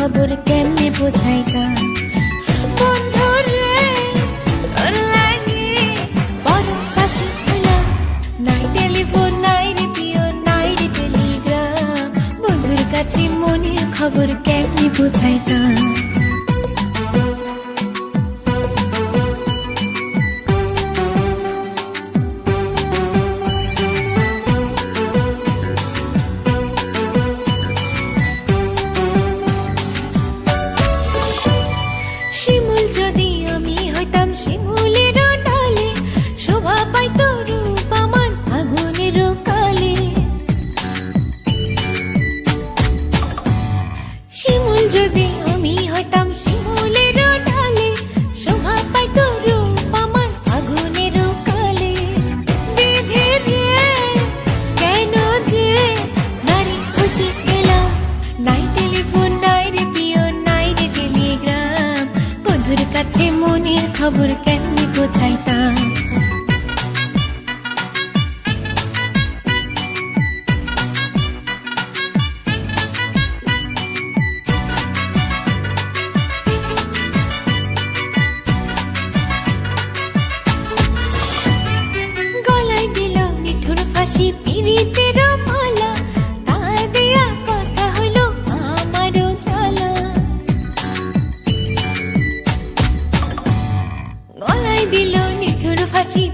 খবর কেমনে বোঝাইতাম বন্ধুরে তোর লাগে বড় কাশি হইলাম নাই টেলিফোন নাই রেডিও নাই রে টেলিগ্রাম বন্ধুর কাছে মনের খবর কেমনে বোঝাইতাম শিমুল যদি আমি হইতাম শিমুলের ডালে শোভা পাইত রূপ আমার আগুনের কালে শিমুল যদি আমি হইতাম শিমুলের ডালে শোভা পাইত রূপ আমার আগুনের কালে বিধি রে কেন যে নারী হইতে গেলাম নাই টেলিফোন নাই রেডিও নাই রে টেলিগ্রাম বন্ধুর কাছে মনের খবর কেমনে বোঝাইতাম গলায় দিল নিঠুর ফাঁসি পিরিতের মালা তার দেয়া কথা হলো আমারও জ্বালা গলায় দিল নিঠুর ফাঁসি